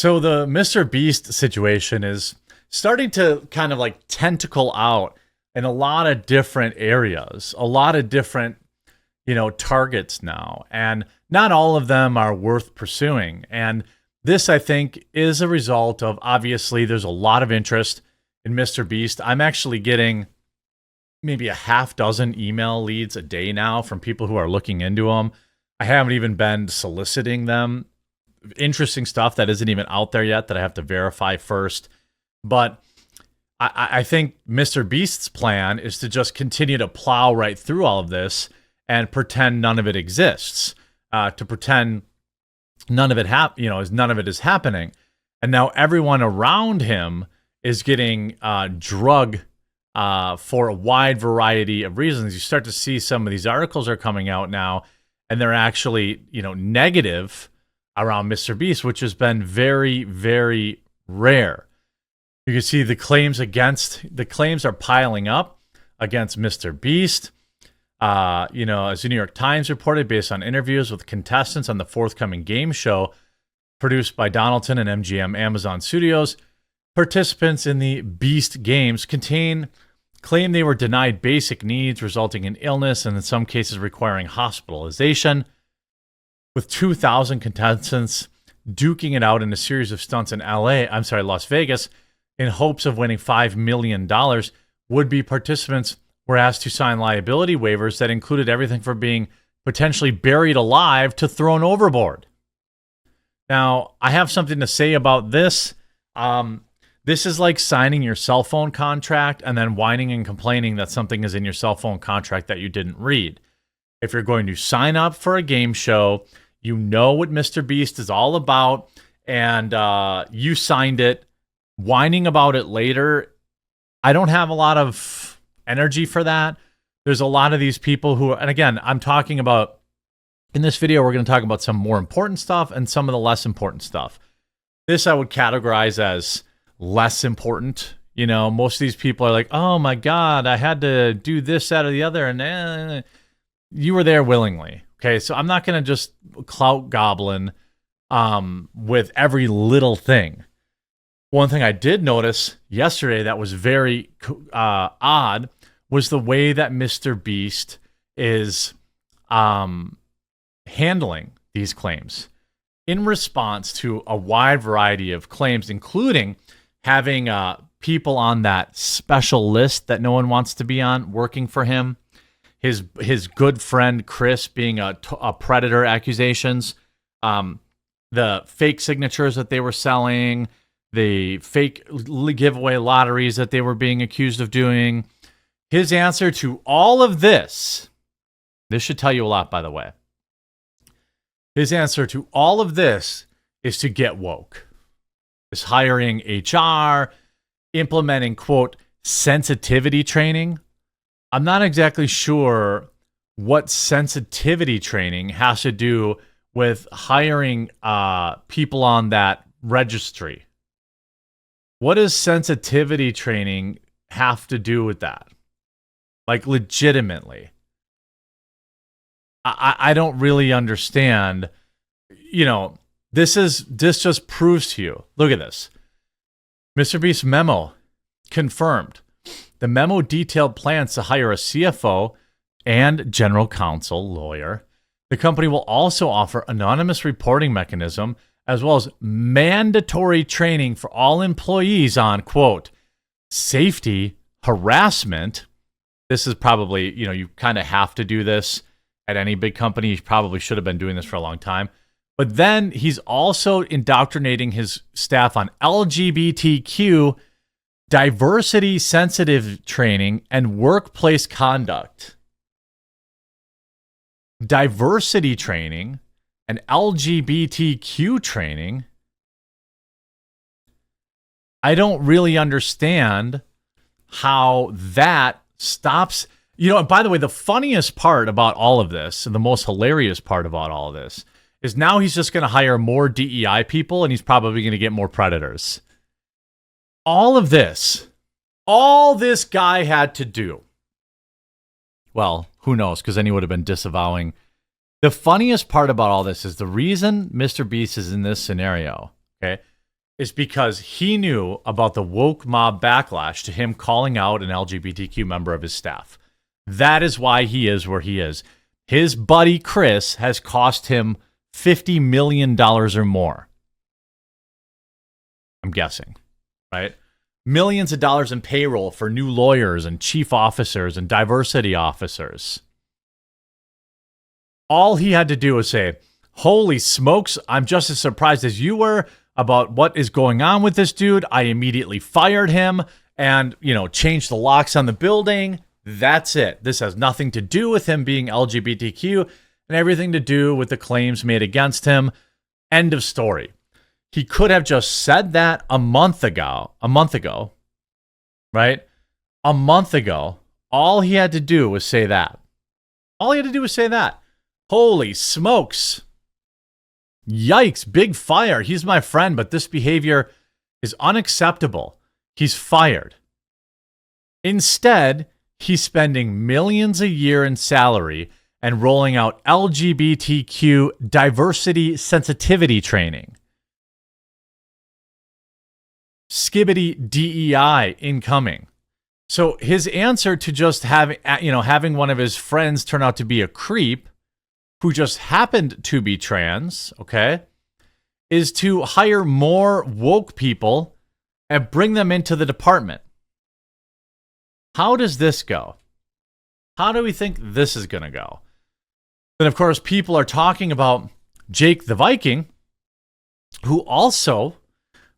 So the Mr. Beast situation is starting to kind of like tentacle out in a lot of different areas, a lot of different, targets now. And not all of them are worth pursuing. And this, I think, is a result of obviously there's a lot of interest in Mr. Beast. I'm actually getting maybe a half dozen email leads a day now from people who are looking into them. I haven't even been soliciting them. Interesting stuff that isn't even out there yet that I have to verify first. But I think Mr. Beast's plan is to just continue to plow right through all of this and pretend none of it exists, to pretend none of it none of it is happening. And now everyone around him is getting drug for a wide variety of reasons. You start to see some of these articles are coming out now, and they're actually, negative around Mr. Beast, which has been very, very rare. You can see the claims are piling up against Mr. Beast. As the New York Times reported, based on interviews with contestants on the forthcoming game show produced by Donaldson and MGM Amazon Studios, participants in the Beast games claim they were denied basic needs, resulting in illness and in some cases requiring hospitalization. With 2,000 contestants duking it out in a series of stunts in Las Vegas, in hopes of winning $5 million, would-be participants were asked to sign liability waivers that included everything from being potentially buried alive to thrown overboard. Now, I have something to say about this. This is like signing your cell phone contract and then whining and complaining that something is in your cell phone contract that you didn't read. If you're going to sign up for a game show, you know what Mr. Beast is all about, and you signed it. Whining about it later, I don't have a lot of energy for that. There's a lot of these people who, and again, I'm talking about, in this video, we're going to talk about some more important stuff and some of the less important stuff. This I would categorize as less important. Most of these people are like, oh my God, I had to do this, that, or the other, and you were there willingly. Okay, so I'm not going to just clout goblin with every little thing. One thing I did notice yesterday that was very odd was the way that Mr. Beast is handling these claims in response to a wide variety of claims, including having people on that special list that no one wants to be on working for him. His good friend Chris being a predator accusations, the fake signatures that they were selling, the fake giveaway lotteries that they were being accused of doing. His answer to all of this should tell you a lot, by the way. His answer to all of this is to get woke. Is hiring HR, implementing, quote, sensitivity training. I'm not exactly sure what sensitivity training has to do with hiring people on that registry. What does sensitivity training have to do with that? Like, legitimately. I don't really understand. This just proves to you. Look at this. Mr. Beast's memo confirmed. The memo detailed plans to hire a CFO and general counsel lawyer. The company will also offer anonymous reporting mechanism as well as mandatory training for all employees on, quote, safety, harassment. This is probably, you kind of have to do this at any big company. You probably should have been doing this for a long time. But then he's also indoctrinating his staff on LGBTQ, diversity sensitive training, and workplace conduct. Diversity training and LGBTQ training. I don't really understand how that stops. And by the way, the funniest part about all of this, and the most hilarious part about all of this, is now he's just going to hire more DEI people, and he's probably going to get more predators. All this guy had to do. Well, who knows? Because then he would have been disavowing. The funniest part about all this is the reason Mr. Beast is in this scenario, okay, is because he knew about the woke mob backlash to him calling out an LGBTQ member of his staff. That is why he is where he is. His buddy Chris has cost him $50 million or more. I'm guessing, right? Millions of dollars in payroll for new lawyers and chief officers and diversity officers. All he had to do was say, holy smokes, I'm just as surprised as you were about what is going on with this dude. I immediately fired him and, changed the locks on the building. That's it. This has nothing to do with him being LGBTQ and everything to do with the claims made against him. End of story. He could have just said that a month ago, right? A month ago, all he had to do was say that. Holy smokes. Yikes, big fire. He's my friend, but this behavior is unacceptable. He's fired. Instead, he's spending millions a year in salary and rolling out LGBTQ diversity sensitivity training. Skibbity DEI incoming. So his answer to just having one of his friends turn out to be a creep who just happened to be trans, okay, is to hire more woke people and bring them into the department. How does this go? How do we think this is going to go? Then, of course, people are talking about Jake the Viking, who also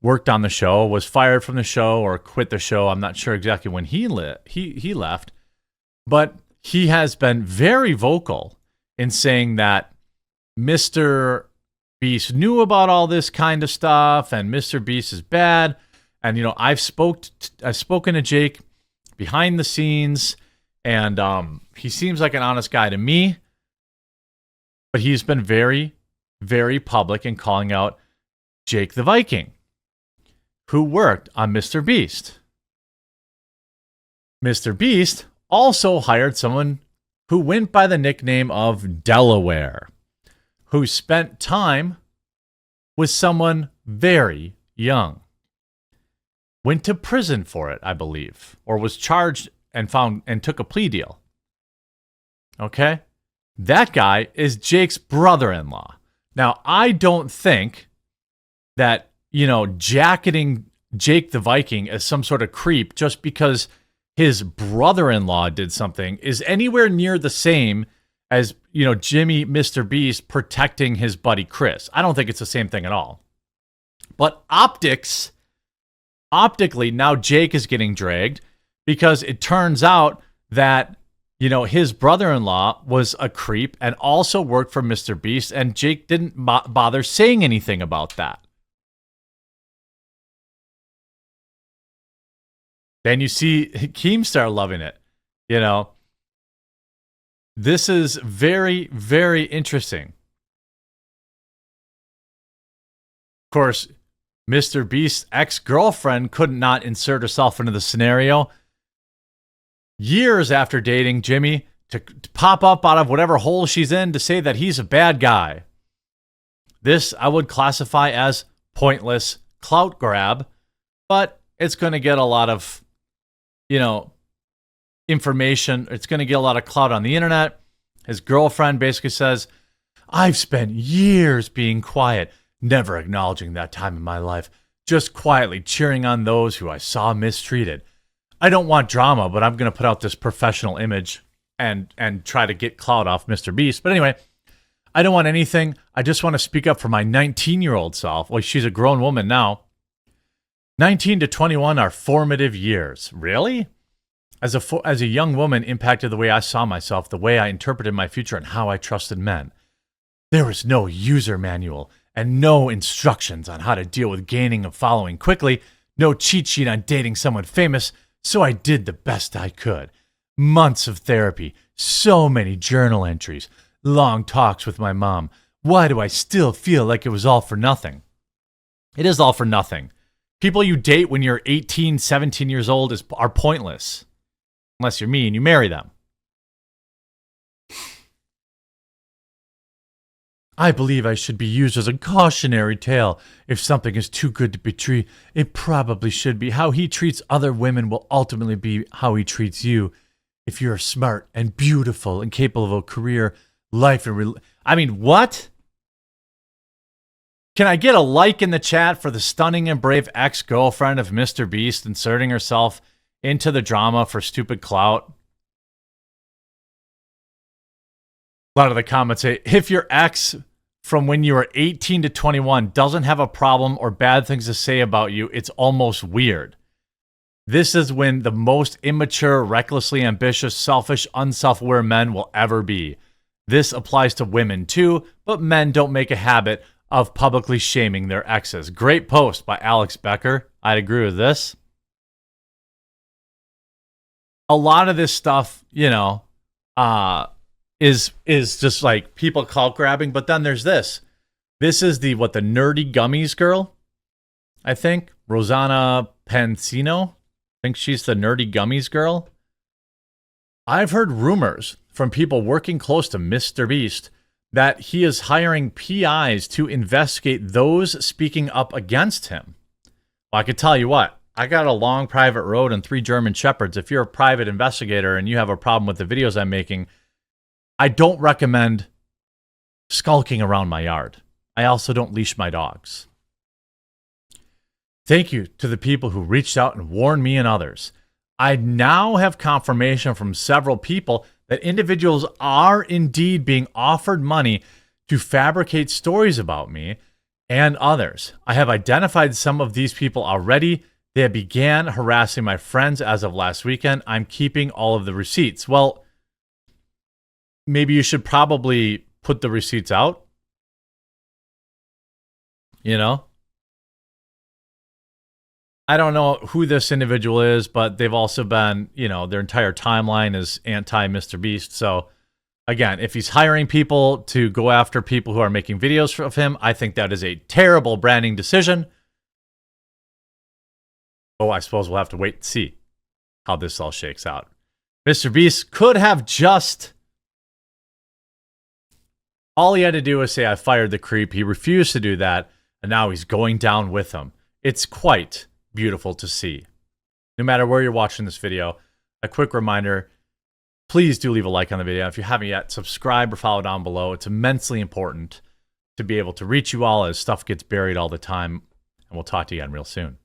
worked on the show, was fired from the show or quit the show. I'm not sure exactly when he left, but he has been very vocal in saying that Mr. Beast knew about all this kind of stuff and Mr. Beast is bad. And, I've spoken to Jake behind the scenes and he seems like an honest guy to me, but he's been very, very public in calling out Jake the Viking, who worked on Mr. Beast. Mr. Beast also hired someone who went by the nickname of Delaware, who spent time with someone very young. Went to prison for it, I believe, or was charged and took a plea deal. Okay? That guy is Jake's brother-in-law. Now, I don't think that, jacketing Jake the Viking as some sort of creep just because his brother-in-law did something is anywhere near the same as, Jimmy Mr. Beast protecting his buddy Chris. I don't think it's the same thing at all. But optically, now Jake is getting dragged because it turns out that, his brother-in-law was a creep and also worked for Mr. Beast, and Jake didn't bother saying anything about that. Then you see Keemstar loving it. This is very, very interesting. Of course, Mr. Beast's ex-girlfriend could not insert herself into the scenario. Years after dating Jimmy, to pop up out of whatever hole she's in to say that he's a bad guy. This I would classify as pointless clout grab, but it's going to get a lot of information. It's going to get a lot of clout on the internet. His girlfriend basically says, I've spent years being quiet, never acknowledging that time in my life, just quietly cheering on those who I saw mistreated. I don't want drama, but I'm going to put out this professional image and try to get clout off Mr. Beast. But anyway, I don't want anything. I just want to speak up for my 19-year-old self. Well, she's a grown woman now. 19 to 21 are formative years. Really? As a young woman impacted the way I saw myself, the way I interpreted my future, and how I trusted men. There was no user manual and no instructions on how to deal with gaining and following quickly, no cheat sheet on dating someone famous, so I did the best I could. Months of therapy, so many journal entries, long talks with my mom. Why do I still feel like it was all for nothing? It is all for nothing. People you date when you're 18, 17 years old are pointless. Unless you're me and you marry them. I believe I should be used as a cautionary tale. If something is too good to be true, it probably should be. How he treats other women will ultimately be how he treats you. If you're smart and beautiful and capable of a career, life, and I mean, what? Can I get a like in the chat for the stunning and brave ex-girlfriend of MrBeast inserting herself into the drama for stupid clout? A lot of the comments say, if your ex from when you were 18 to 21 doesn't have a problem or bad things to say about you, it's almost weird. This is when the most immature, recklessly ambitious, selfish, unself-aware men will ever be. This applies to women too, but men don't make a habit of publicly shaming their exes. Great post by Alex Becker. I'd agree with this. A lot of this stuff, you know, is just like people clout grabbing, but then there's this. This is the nerdy gummies girl, I think. Rosanna Pansino. I think she's the nerdy gummies girl. I've heard rumors from people working close to MrBeast that he is hiring PIs to investigate those speaking up against him. Well, I could tell you what, I got a long private road and 3 German Shepherds. If you're a private investigator and you have a problem with the videos I'm making, I don't recommend skulking around my yard. I also don't leash my dogs. Thank you to the people who reached out and warned me and others. I now have confirmation from several people that individuals are indeed being offered money to fabricate stories about me and others. I have identified some of these people already. They began harassing my friends as of last weekend. I'm keeping all of the receipts. Well, maybe you should probably put the receipts out. You know? I don't know who this individual is, but they've also been, you know, their entire timeline is anti-MrBeast. So, again, if he's hiring people to go after people who are making videos of him, I think that is a terrible branding decision. Oh, I suppose we'll have to wait and see how this all shakes out. MrBeast could have just... all he had to do was say, I fired the creep. He refused to do that, and now he's going down with him. It's quite beautiful to see. No matter where you're watching this video, a quick reminder, please do leave a like on the video. If you haven't yet, subscribe or follow down below. It's immensely important to be able to reach you all as stuff gets buried all the time. And we'll talk to you again real soon.